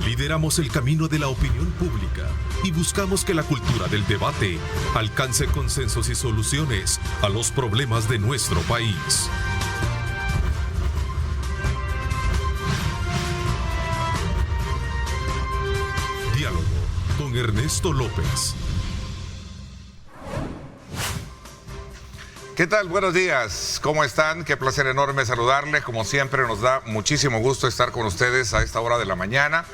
Lideramos el camino de la opinión pública y buscamos que la cultura del debate alcance consensos y soluciones a los problemas de nuestro país. Diálogo con Ernesto López. ¿Qué tal? Buenos días. ¿Cómo están? Qué placer enorme saludarles. Como siempre, nos da muchísimo gusto estar con ustedes a esta hora de la mañana.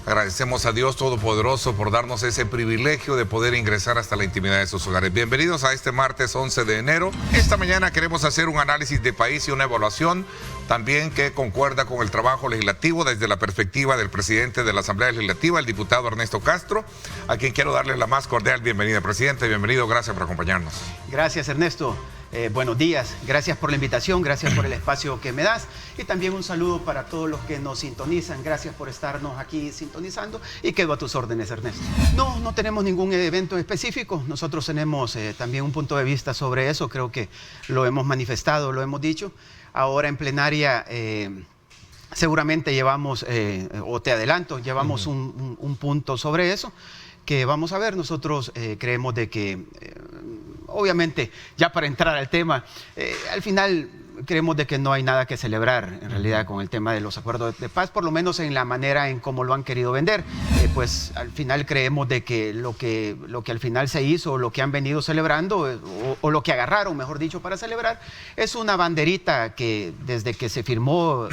Agradecemos a Dios Todopoderoso por darnos ese privilegio de poder ingresar hasta la intimidad de sus hogares. Bienvenidos a este martes 11 de enero. Esta mañana queremos hacer un análisis de país y una evaluación también que concuerda con el trabajo legislativo desde la perspectiva del presidente de la Asamblea Legislativa, el diputado Ernesto Castro, a quien quiero darle la más cordial bienvenida. Presidente, bienvenido, gracias por acompañarnos. Gracias, Ernesto. Buenos días, gracias por la invitación, gracias por el espacio que me das y también un saludo para todos los que nos sintonizan. Gracias por estarnos aquí sintonizando y quedo a tus órdenes, Ernesto. No tenemos ningún evento específico. Nosotros tenemos también un punto de vista sobre eso. Creo que lo hemos manifestado, lo hemos dicho. Ahora en plenaria seguramente llevamos, o te adelanto, llevamos un punto sobre eso que vamos a ver. Nosotros creemos de que, obviamente, ya para entrar al tema, al final creemos de que no hay nada que celebrar en realidad con el tema de los acuerdos de paz, por lo menos en la manera en cómo lo han querido vender. Pues al final creemos de que lo que al final se hizo, lo que han venido celebrando, o lo que agarraron, mejor dicho, para celebrar, es una banderita que desde que se firmó,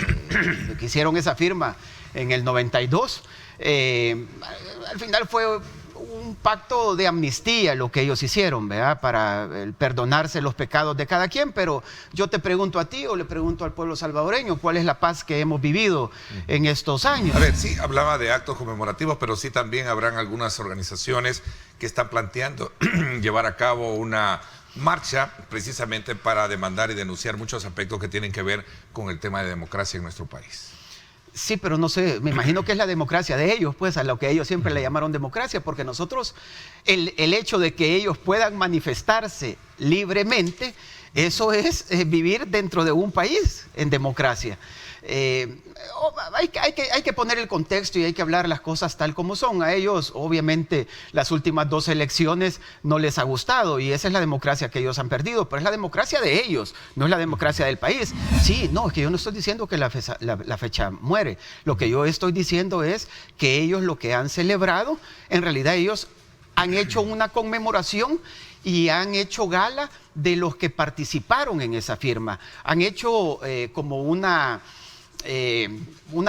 que hicieron esa firma en el 92, al final fue un pacto de amnistía lo que ellos hicieron, ¿verdad? Para perdonarse los pecados de cada quien. Pero yo te pregunto a ti o le pregunto al pueblo salvadoreño, ¿cuál es la paz que hemos vivido en estos años? A ver, sí, hablaba de actos conmemorativos, pero sí también habrán algunas organizaciones que están planteando llevar a cabo una marcha precisamente para demandar y denunciar muchos aspectos que tienen que ver con el tema de democracia en nuestro país. Sí, pero no sé, me imagino que es la democracia de ellos, pues a lo que ellos siempre le llamaron democracia, porque nosotros, el hecho de que ellos puedan manifestarse libremente, eso es vivir dentro de un país en democracia. Hay que poner el contexto y hay que hablar las cosas tal como son. A ellos, obviamente, las últimas 2 elecciones no les ha gustado y esa es la democracia que ellos han perdido, pero es la democracia de ellos, no es la democracia del país. Sí, no, es que yo no estoy diciendo que la fecha muere. Lo que yo estoy diciendo es que ellos lo que han celebrado, en realidad ellos han hecho una conmemoración y han hecho gala de los que participaron en esa firma. Han hecho como una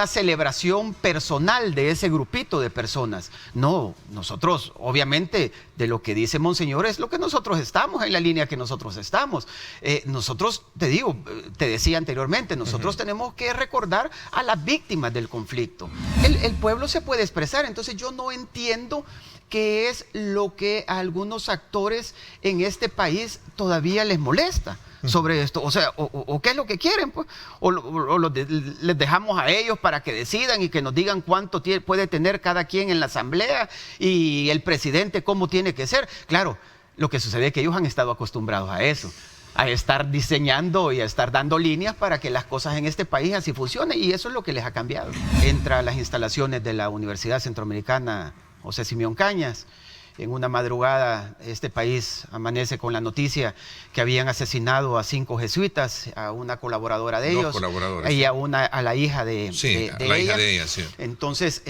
celebración personal de ese grupito de personas. No, nosotros, obviamente, de lo que dice Monseñor es lo que nosotros estamos, en la línea que nosotros estamos. Nosotros, te decía anteriormente, nosotros tenemos que recordar a las víctimas del conflicto. El pueblo se puede expresar, entonces yo no entiendo qué es lo que a algunos actores en este país todavía les molesta sobre esto. O sea, o qué es lo que quieren, pues, les dejamos a ellos para que decidan y que nos digan cuánto puede tener cada quien en la asamblea y el presidente cómo tiene que ser. Claro, lo que sucede es que ellos han estado acostumbrados a eso, a estar diseñando y a estar dando líneas para que las cosas en este país así funcionen, y eso es lo que les ha cambiado. Entra a las instalaciones de la Universidad Centroamericana José Simeón Cañas. En una madrugada este país amanece con la noticia que habían asesinado a 5 jesuitas, a una colaboradora de ellos y a la hija de ella. Sí. Entonces,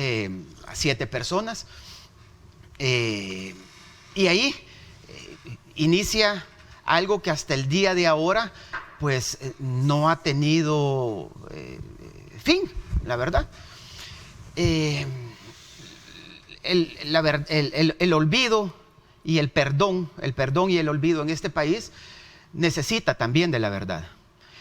a 7 personas. Y ahí inicia algo que hasta el día de ahora pues no ha tenido fin, la verdad. El olvido y el perdón y el olvido en este país necesita también de la verdad.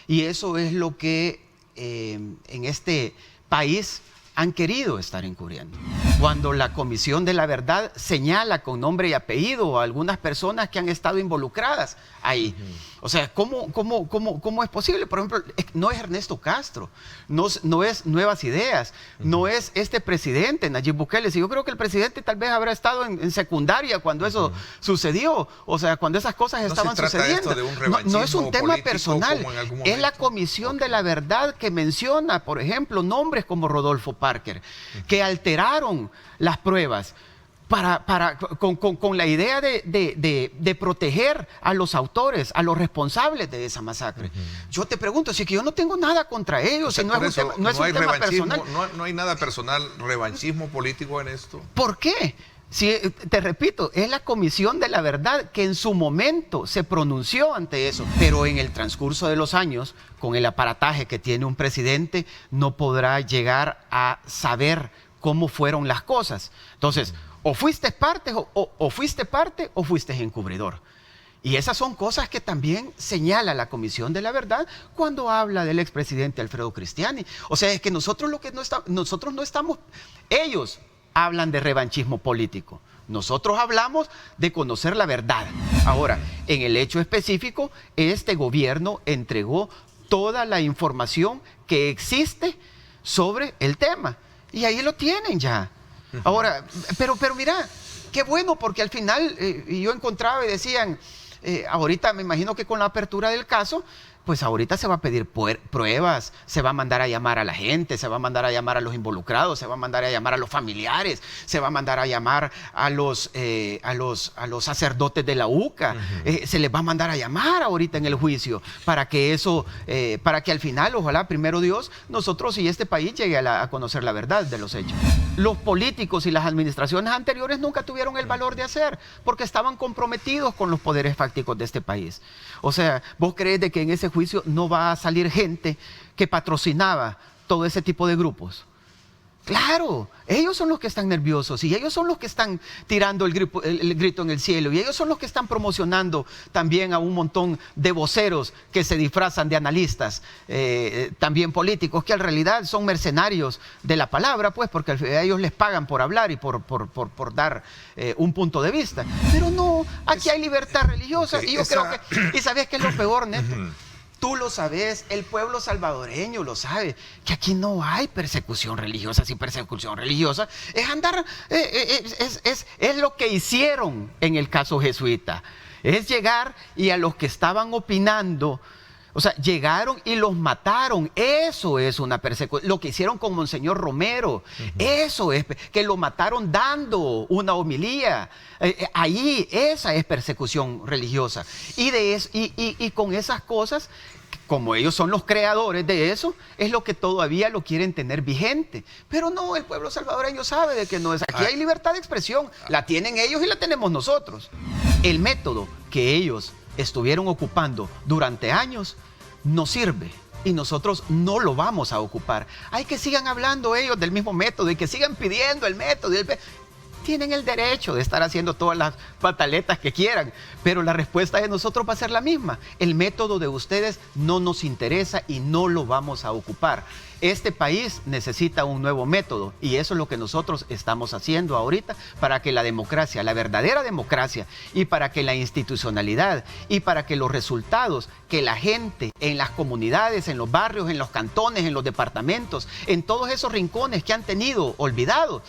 Y eso es lo que en este país han querido estar encubriendo. Cuando la Comisión de la Verdad señala con nombre y apellido a algunas personas que han estado involucradas ahí. O sea, ¿cómo es posible? Por ejemplo, no es Ernesto Castro, no es Nuevas Ideas, no es este presidente, Nayib Bukele. Si yo creo que el presidente tal vez habrá estado en secundaria cuando eso sucedió, o sea, cuando esas cosas estaban sucediendo. No es un tema personal, es la Comisión de la Verdad que menciona, por ejemplo, nombres como Rodolfo Parker, que alteraron las pruebas con la idea de proteger a los autores, a los responsables de esa masacre. Yo te pregunto, si es que yo no tengo nada contra ellos, o sea, no es un tema personal. No hay nada personal, revanchismo político en esto. ¿Por qué? Si, te repito, es la Comisión de la Verdad que en su momento se pronunció ante eso, pero en el transcurso de los años, con el aparataje que tiene un presidente, no podrá llegar a saber cómo fueron las cosas. Entonces, o fuiste parte o fuiste encubridor. Y esas son cosas que también señala la Comisión de la Verdad cuando habla del expresidente Alfredo Cristiani. O sea, es que nosotros no estamos, ellos hablan de revanchismo político. Nosotros hablamos de conocer la verdad. Ahora, en el hecho específico, este gobierno entregó toda la información que existe sobre el tema. Y ahí lo tienen ya. Ahora, pero mira, qué bueno, porque al final yo encontraba y decían, ahorita me imagino que con la apertura del caso, pues ahorita se va a pedir pruebas, se va a mandar a llamar a la gente, se va a mandar a llamar a los involucrados, se va a mandar a llamar a los familiares, se va a mandar a llamar a los sacerdotes de la UCA, se les va a mandar a llamar ahorita en el juicio para que eso, para que al final, ojalá, primero Dios, nosotros y este país llegue a conocer la verdad de los hechos. Los políticos y las administraciones anteriores nunca tuvieron el valor de hacer, porque estaban comprometidos con los poderes fácticos de este país. O sea, ¿vos crees de que en ese juicio no va a salir gente que patrocinaba todo ese tipo de grupos? Claro, ellos son los que están nerviosos y ellos son los que están tirando el grito en el cielo y ellos son los que están promocionando también a un montón de voceros que se disfrazan de analistas, también políticos, que en realidad son mercenarios de la palabra, pues, porque a ellos les pagan por hablar y por dar un punto de vista. Pero no, aquí hay libertad religiosa y yo creo que... ¿Y sabes qué es lo peor, Neto? Tú lo sabes, el pueblo salvadoreño lo sabe, que aquí no hay persecución religiosa. Si persecución religiosa es andar, es lo que hicieron en el caso jesuita. Es llegar y a los que estaban opinando, o sea, llegaron y los mataron. Eso es una persecución. Lo que hicieron con Monseñor Romero, eso es, que lo mataron dando una homilía. Ahí, esa es persecución religiosa. Y con esas cosas, como ellos son los creadores de eso, es lo que todavía lo quieren tener vigente. Pero no, el pueblo salvadoreño sabe de que no es. Aquí hay libertad de expresión. La tienen ellos y la tenemos nosotros. El método que ellos estuvieron ocupando durante años no sirve y nosotros no lo vamos a ocupar. Hay que sigan hablando ellos del mismo método y que sigan pidiendo el método. Tienen el derecho de estar haciendo todas las pataletas que quieran, pero la respuesta de nosotros va a ser la misma. El método de ustedes no nos interesa y no lo vamos a ocupar. Este país necesita un nuevo método y eso es lo que nosotros estamos haciendo ahorita para que la democracia, la verdadera democracia, y para que la institucionalidad y para que los resultados que la gente en las comunidades, en los barrios, en los cantones, en los departamentos, en todos esos rincones que han tenido olvidados,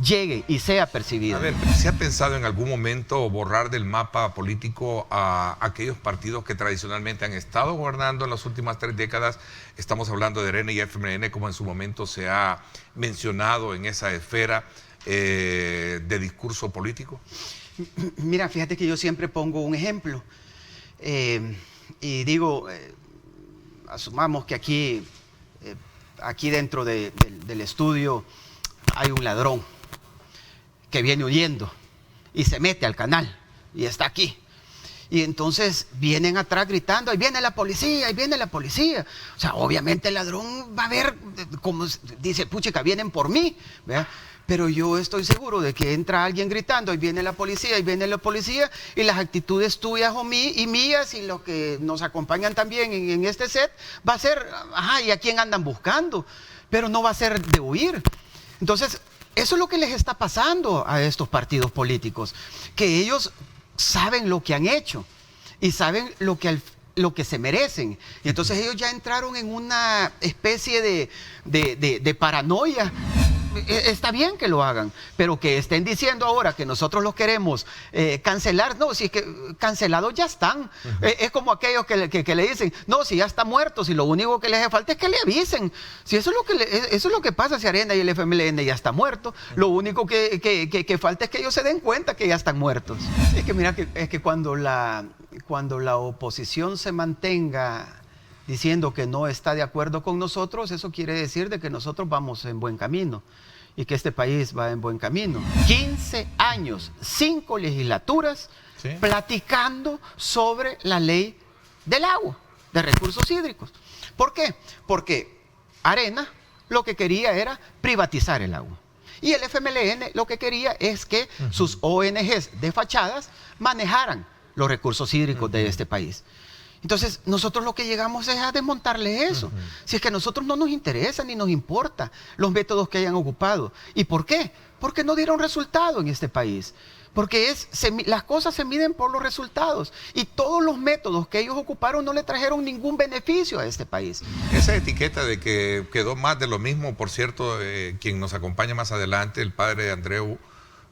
llegue y sea percibido. A ver, ¿se ha pensado en algún momento borrar del mapa político a aquellos partidos que tradicionalmente han estado gobernando en las últimas 3 décadas? Estamos hablando de RN y FMLN, como en su momento se ha mencionado en esa esfera de discurso político. Mira, fíjate que yo siempre pongo un ejemplo y digo, asumamos que aquí dentro del estudio hay un ladrón que viene huyendo y se mete al canal y está aquí. Y entonces vienen atrás gritando, ahí viene la policía, ahí viene la policía. O sea, obviamente el ladrón va a ver, como dice, puchica, vienen por mí, ¿verdad? Pero yo estoy seguro de que entra alguien gritando, ahí viene la policía, y las actitudes tuyas y mías y los que nos acompañan también en este set, va a ser, ajá, ¿y a quién andan buscando? Pero no va a ser de huir. Entonces, eso es lo que les está pasando a estos partidos políticos, que ellos saben lo que han hecho. y saben lo que se merecen. Y entonces ellos ya entraron en una especie de paranoia. Está bien que lo hagan, pero que estén diciendo ahora que nosotros los queremos cancelar, no, si es que cancelados ya están. Es como aquellos que le dicen, no, si ya está muerto, si lo único que les hace falta es que le avisen. Si eso es lo que pasa, si Arena y el FMLN ya está muerto, lo único que falta es que ellos se den cuenta que ya están muertos. Es que mira, es que cuando la oposición se mantenga diciendo que no está de acuerdo con nosotros, eso quiere decir de que nosotros vamos en buen camino y que este país va en buen camino. 15 años, 5 legislaturas, ¿sí?, platicando sobre la ley del agua, de recursos hídricos. ¿Por qué? Porque Arena lo que quería era privatizar el agua. Y el FMLN lo que quería es que sus ONGs de fachadas manejaran los recursos hídricos de este país. Entonces, nosotros lo que llegamos es a desmontarle eso. Si es que a nosotros no nos interesa ni nos importa los métodos que hayan ocupado. ¿Y por qué? Porque no dieron resultado en este país. Porque las cosas se miden por los resultados. Y todos los métodos que ellos ocuparon no le trajeron ningún beneficio a este país. Esa etiqueta de que quedó más de lo mismo, por cierto, quien nos acompaña más adelante, el padre Andreu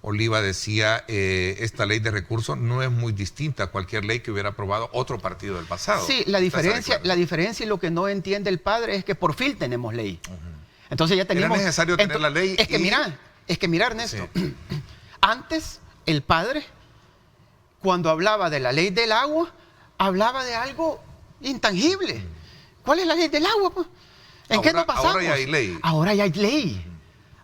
Oliva, decía, esta ley de recursos no es muy distinta a cualquier ley que hubiera aprobado otro partido del pasado. Sí, la diferencia y lo que no entiende el padre es que por fin tenemos ley. Entonces ya tenemos... Era necesario tener la ley. Es que mira, Ernesto, sí. Antes el padre, cuando hablaba de la ley del agua, hablaba de algo intangible. ¿Cuál es la ley del agua? Pues? ¿En qué nos basamos? Ahora ya hay ley. Ahora ya hay ley.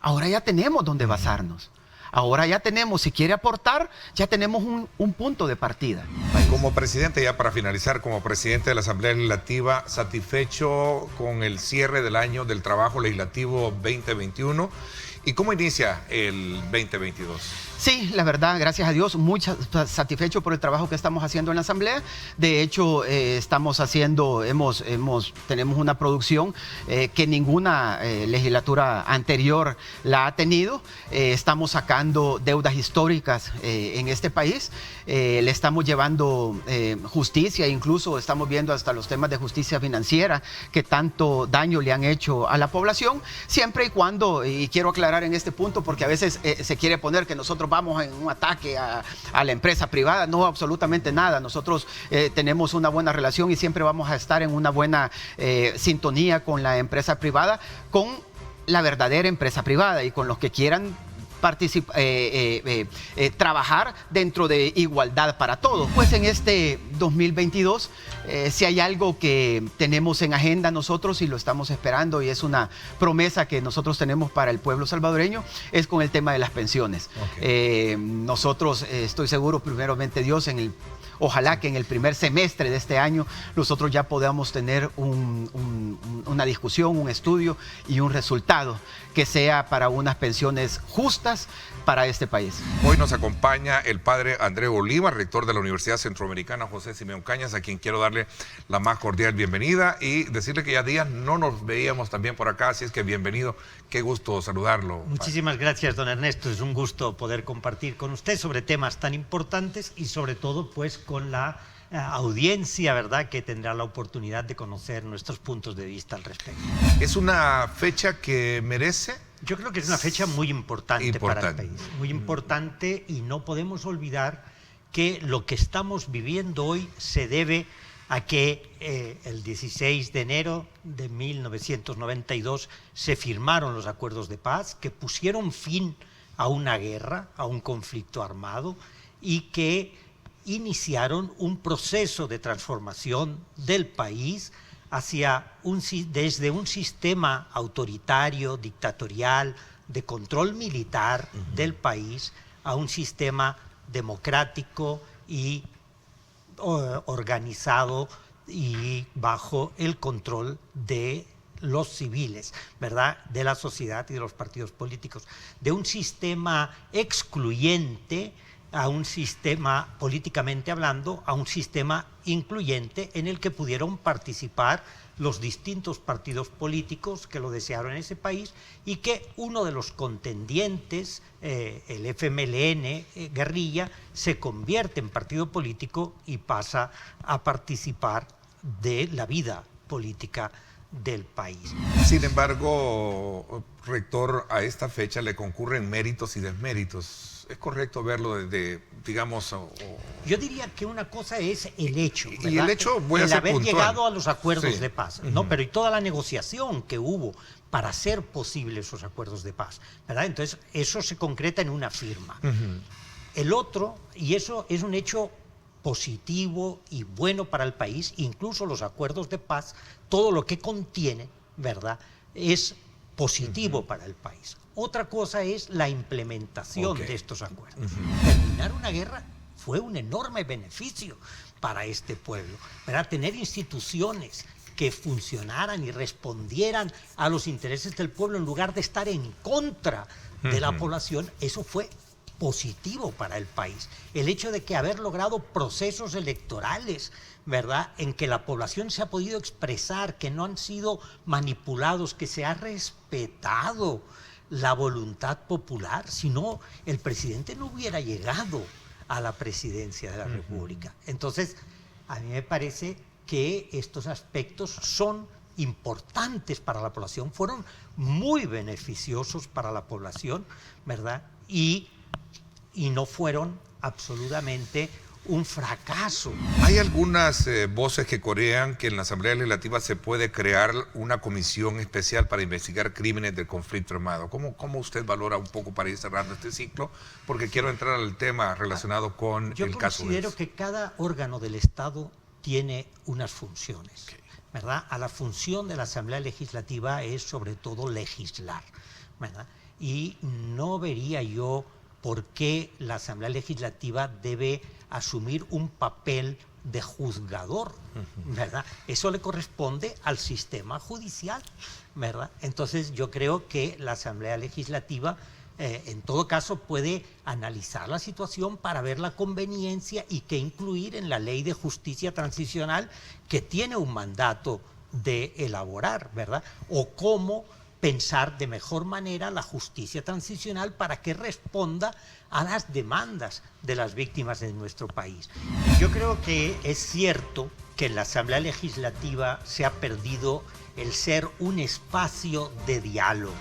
Ahora ya tenemos dónde basarnos. Ahora ya tenemos, si quiere aportar, ya tenemos un punto de partida. Como presidente, ya para finalizar, como presidente de la Asamblea Legislativa, ¿satisfecho con el cierre del año del trabajo legislativo 2021? ¿Y cómo inicia el 2022? Sí, la verdad, gracias a Dios, muy satisfecho por el trabajo que estamos haciendo en la Asamblea. De hecho, estamos haciendo, tenemos una producción que ninguna legislatura anterior la ha tenido. Estamos sacando deudas históricas en este país. Le estamos llevando justicia, incluso estamos viendo hasta los temas de justicia financiera que tanto daño le han hecho a la población, siempre y cuando, y quiero aclarar en este punto, porque a veces se quiere poner que nosotros vamos en un ataque a la empresa privada. No, absolutamente nada. Nosotros tenemos una buena relación y siempre vamos a estar en una buena sintonía con la empresa privada, con la verdadera empresa privada y con los que quieran trabajar dentro de igualdad para todos. Pues en este 2022, si hay algo que tenemos en agenda nosotros y lo estamos esperando, y es una promesa que nosotros tenemos para el pueblo salvadoreño, es con el tema de las pensiones. Nosotros, estoy seguro, primeramente Dios, ojalá que en el primer semestre de este año nosotros ya podamos tener una discusión, un estudio y un resultado que sea para unas pensiones justas para este país. Hoy nos acompaña el padre Andreu Oliva, rector de la Universidad Centroamericana José Simeón Cañas, a quien quiero darle la más cordial bienvenida y decirle que ya días no nos veíamos también por acá, así es que bienvenido, qué gusto saludarlo. Muchísimas gracias, don Ernesto, es un gusto poder compartir con usted sobre temas tan importantes y sobre todo pues con la audiencia, ¿verdad?, que tendrá la oportunidad de conocer nuestros puntos de vista al respecto. ¿Es una fecha que merece? Yo creo que es una fecha muy importante para el país, muy importante, y no podemos olvidar que lo que estamos viviendo hoy se debe a que el 16 de enero de 1992 se firmaron los acuerdos de paz que pusieron fin a una guerra, a un conflicto armado, y que iniciaron un proceso de transformación del país desde un sistema autoritario, dictatorial, de control militar del país, a un sistema democrático y organizado y bajo el control de los civiles, ¿verdad?, de la sociedad y de los partidos políticos, de un sistema excluyente a un sistema, políticamente hablando, a un sistema incluyente en el que pudieron participar los distintos partidos políticos que lo desearon en ese país, y que uno de los contendientes, el FMLN, guerrilla, se convierte en partido político y pasa a participar de la vida política del país. Sin embargo, rector, a esta fecha le concurren méritos y desméritos. ¿Es correcto verlo desde, digamos... Yo diría que una cosa es el hecho, ¿verdad? Y el hecho, voy a ser haber puntual. llegado a los acuerdos Sí. de paz, ¿no? Pero y toda la negociación que hubo para hacer posibles esos acuerdos de paz, ¿verdad? Entonces, eso se concreta en una firma. El otro, y eso es un hecho positivo y bueno para el país, incluso los acuerdos de paz, todo lo que contiene, ¿verdad?, es positivo para el país. Otra cosa es la implementación de estos acuerdos. Terminar una guerra fue un enorme beneficio para este pueblo, ¿verdad? Tener instituciones que funcionaran y respondieran a los intereses del pueblo en lugar de estar en contra de la población, eso fue positivo para el país. El hecho de que haber logrado procesos electorales, ¿verdad?, en que la población se ha podido expresar, que no han sido manipulados, que se ha respetado la voluntad popular, si no, el presidente no hubiera llegado a la presidencia de la República. Entonces, a mí me parece que estos aspectos son importantes para la población, fueron muy beneficiosos para la población, ¿verdad?, y no fueron absolutamente un fracaso. Hay algunas voces que corean que en la Asamblea Legislativa se puede crear una comisión especial para investigar crímenes del conflicto armado. ¿Cómo usted valora un poco para ir cerrando este ciclo? Porque quiero entrar al tema relacionado con el caso. Yo considero que cada órgano del Estado tiene unas funciones, ¿verdad? A la función de la Asamblea Legislativa es sobre todo legislar, ¿verdad? Y no vería yo por qué la Asamblea Legislativa debe asumir un papel de juzgador, ¿verdad? Eso le corresponde al sistema judicial, ¿verdad? Entonces yo creo que la Asamblea Legislativa en todo caso puede analizar la situación para ver la conveniencia y qué incluir en la Ley de Justicia Transicional, que tiene un mandato de elaborar, ¿verdad? O cómo pensar de mejor manera la justicia transicional para que responda a las demandas de las víctimas de nuestro país. Yo creo que es cierto que en la Asamblea Legislativa se ha perdido el ser un espacio de diálogo,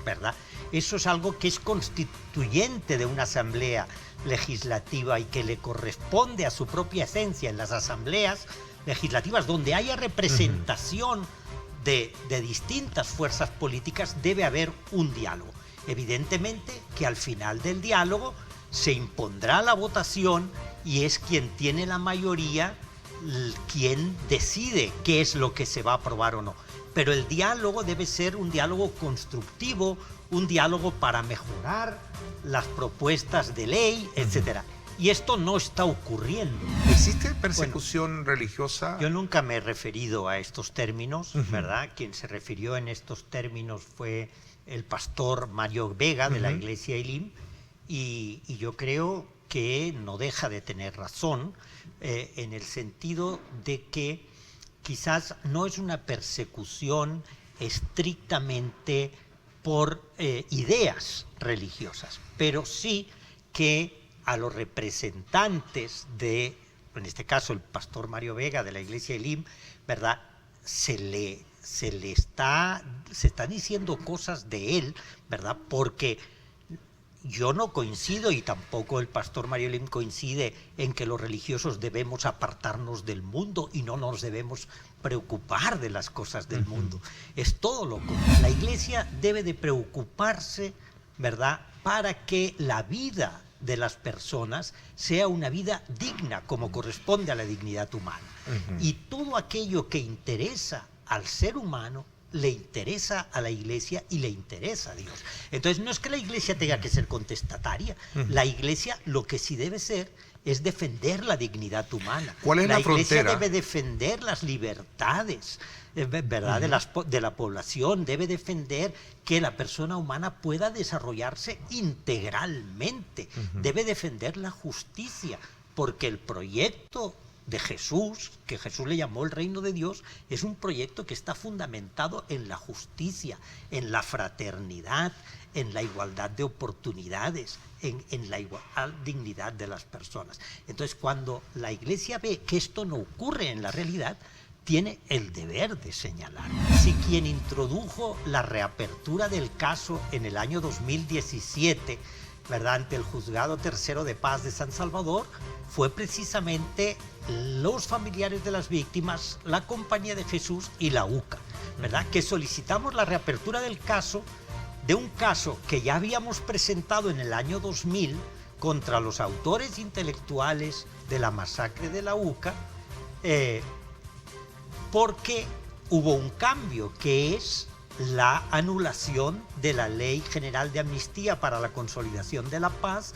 ¿verdad? Eso es algo que es constituyente de una Asamblea Legislativa y que le corresponde a su propia esencia. En las asambleas legislativas donde haya representación de distintas fuerzas políticas debe haber un diálogo. Evidentemente que al final del diálogo se impondrá la votación y es quien tiene la mayoría quien decide qué es lo que se va a aprobar o no. Pero el diálogo debe ser un diálogo constructivo, un diálogo para mejorar las propuestas de ley, etcétera. Y esto no está ocurriendo. ¿Existe persecución religiosa? Yo nunca me he referido a estos términos, ¿verdad? Quien se refirió en estos términos fue el pastor Mario Vega de la Iglesia Elim, y yo creo que no deja de tener razón en el sentido de que quizás no es una persecución estrictamente por ideas religiosas, pero sí que a los representantes de, en este caso el pastor Mario Vega de la Iglesia Elim, ¿verdad?, se están diciendo cosas de él, ¿verdad?, porque yo no coincido, y tampoco el pastor Mario Elim coincide, en que los religiosos debemos apartarnos del mundo y no nos debemos preocupar de las cosas del mundo. Es todo lo contrario. La Iglesia debe de preocuparse, ¿verdad?, para que la vida de las personas sea una vida digna, como corresponde a la dignidad humana. Y todo aquello que interesa al ser humano le interesa a la Iglesia y le interesa a Dios. Entonces no es que la Iglesia tenga que ser contestataria. La Iglesia lo que sí debe ser es defender la dignidad humana. ¿Cuál es la frontera? La Iglesia debe defender las libertades, ¿verdad?, de la población, debe defender que la persona humana pueda desarrollarse integralmente, debe defender la justicia, porque el proyecto de Jesús, que Jesús le llamó el reino de Dios, es un proyecto que está fundamentado en la justicia, en la fraternidad, en la igualdad de oportunidades, en la igual dignidad de las personas. Entonces, cuando la Iglesia ve que esto no ocurre en la realidad, tiene el deber de señalar. Si quien introdujo la reapertura del caso en el año 2017, ¿verdad?, ante el Juzgado Tercero de Paz de San Salvador, fue precisamente los familiares de las víctimas, la Compañía de Jesús y la UCA, ¿verdad?, que solicitamos la reapertura del caso, de un caso que ya habíamos presentado en el año 2000 contra los autores intelectuales de la masacre de la UCA, porque hubo un cambio, que es la anulación de la Ley General de Amnistía para la Consolidación de la Paz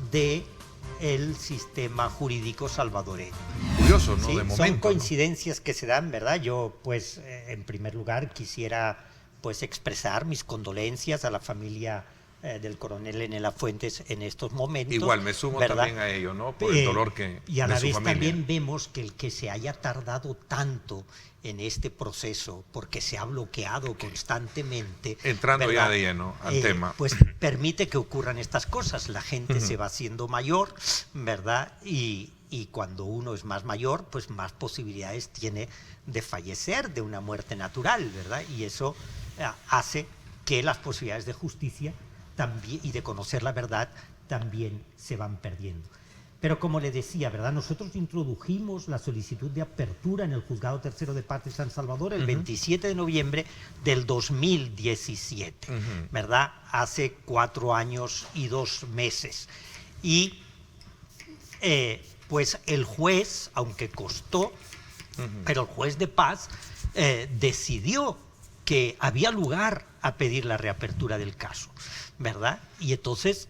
del sistema jurídico salvadoreño. Curioso, ¿no? Sí, De momento, son ¿no? coincidencias que se dan, ¿verdad? Yo, pues, en primer lugar, quisiera, pues, expresar mis condolencias a la familia del coronel Enela Fuentes en estos momentos. Igual me sumo, ¿verdad?, también a ello, ¿no? Por el dolor que y a la de su vez familia. También vemos que el que se haya tardado tanto en este proceso, porque se ha bloqueado constantemente. Entrando, ¿verdad?, ya de lleno al tema. Pues permite que ocurran estas cosas. La gente se va haciendo mayor, ¿verdad? Y cuando uno es más mayor, pues más posibilidades tiene de fallecer de una muerte natural, ¿verdad? Y eso hace que las posibilidades de justicia también, y de conocer la verdad, también se van perdiendo. Pero como le decía, ¿verdad?, nosotros introdujimos la solicitud de apertura en el Juzgado Tercero de Paz de San Salvador el 27 de noviembre del 2017, ¿verdad?, hace 4 años y 2 meses. Y pues el juez, aunque costó, pero el juez de paz decidió que había lugar a pedir la reapertura del caso, ¿verdad? Y entonces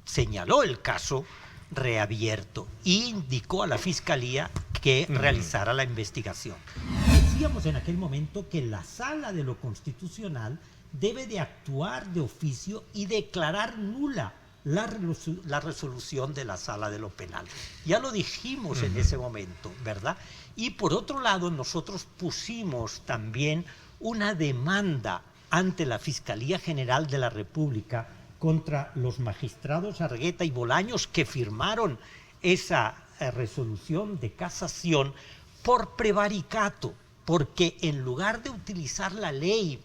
señaló el caso reabierto y indicó a la Fiscalía que realizara la investigación. Decíamos en aquel momento que la Sala de lo Constitucional debe de actuar de oficio y declarar nula la resolución de la Sala de lo Penal. Ya lo dijimos en ese momento, ¿verdad? Y por otro lado, nosotros pusimos también una demanda ante la Fiscalía General de la República contra los magistrados Argueta y Bolaños, que firmaron esa resolución de casación por prevaricato, porque en lugar de utilizar la ley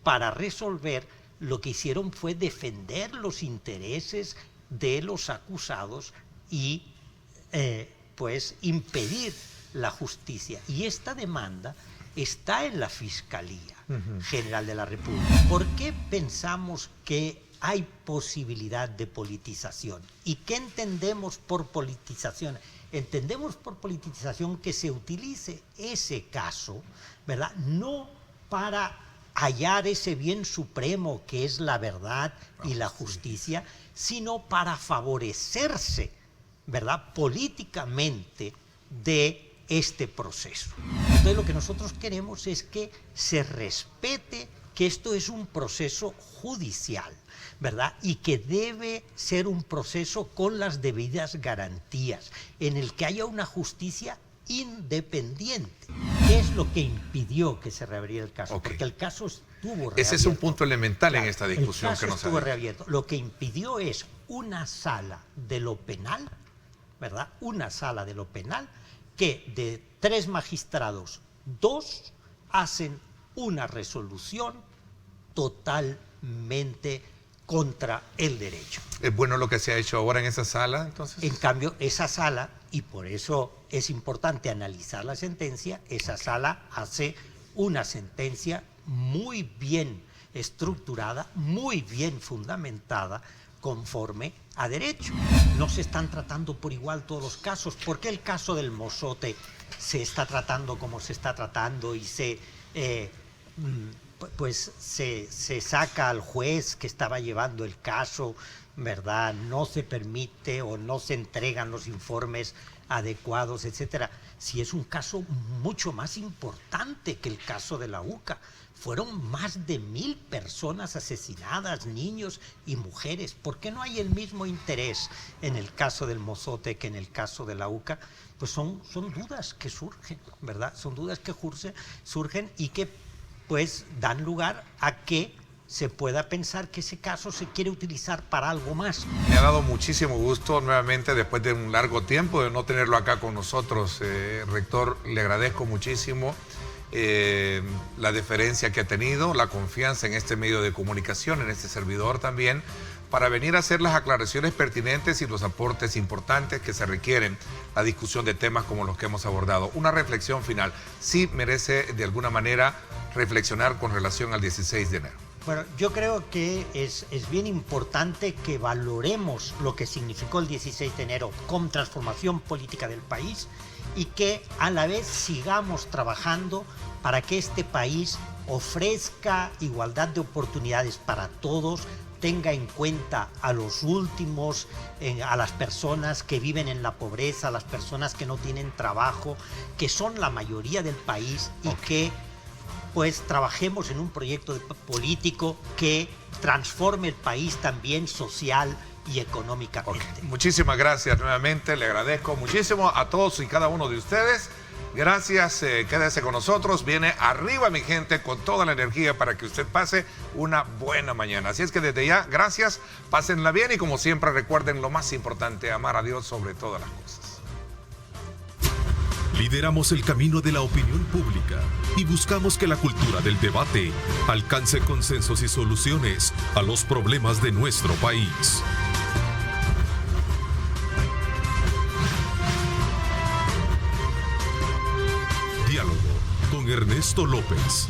para resolver, lo que hicieron fue defender los intereses de los acusados y pues impedir la justicia. Y esta demanda está en la Fiscalía General de la República. ¿Por qué pensamos que hay posibilidad de politización? ¿Y qué entendemos por politización? Entendemos por politización que se utilice ese caso, ¿verdad?, no para hallar ese bien supremo que es la verdad y la justicia, sino para favorecerse, ¿verdad?, políticamente de este proceso. Entonces, lo que nosotros queremos es que se respete que esto es un proceso judicial, ¿verdad?, y que debe ser un proceso con las debidas garantías, en el que haya una justicia independiente. ¿Qué es lo que impidió que se reabriera el caso? Porque el caso estuvo reabierto. Ese es un punto elemental en esta discusión que nos ha dicho. El caso estuvo reabierto. Lo que impidió es una sala de lo penal, ¿verdad?, una sala de lo penal que de 3 magistrados, 2 hacen una resolución totalmente contra el derecho. ¿Es bueno lo que se ha hecho ahora en esa sala, entonces? En cambio, esa sala, y por eso es importante analizar la sentencia, esa sala hace una sentencia muy bien estructurada, muy bien fundamentada, conforme a derecho. No se están tratando por igual todos los casos. ¿Por qué el caso del Mozote se está tratando como se está tratando y se pues se saca al juez que estaba llevando el caso, ¿verdad? No se permite o no se entregan los informes adecuados, etcétera. Si es un caso mucho más importante que el caso de la UCA. Fueron más de 1000 personas asesinadas, niños y mujeres. ¿Por qué no hay el mismo interés en el caso del Mozote que en el caso de la UCA? Pues son dudas que surgen, ¿verdad? Son dudas que surgen y que pues dan lugar a que se pueda pensar que ese caso se quiere utilizar para algo más. Me ha dado muchísimo gusto nuevamente, después de un largo tiempo de no tenerlo acá con nosotros, rector, le agradezco muchísimo la deferencia que ha tenido, la confianza en este medio de comunicación, en este servidor también, para venir a hacer las aclaraciones pertinentes y los aportes importantes que se requieren a discusión de temas como los que hemos abordado. Una reflexión final, sí merece de alguna manera reflexionar con relación al 16 de enero. Bueno, yo creo que es bien importante que valoremos lo que significó el 16 de enero como transformación política del país y que a la vez sigamos trabajando para que este país ofrezca igualdad de oportunidades para todos, tenga en cuenta a los últimos, a las personas que viven en la pobreza, a las personas que no tienen trabajo, que son la mayoría del país y que pues trabajemos en un proyecto político que transforme el país también social y económicamente. Muchísimas gracias nuevamente, le agradezco muchísimo a todos y cada uno de ustedes. Gracias, quédese con nosotros. Viene Arriba Mi Gente con toda la energía para que usted pase una buena mañana. Así es que desde ya, gracias, pásenla bien y como siempre recuerden lo más importante, amar a Dios sobre todas las cosas. Lideramos el camino de la opinión pública y buscamos que la cultura del debate alcance consensos y soluciones a los problemas de nuestro país. Diálogo con Ernesto López.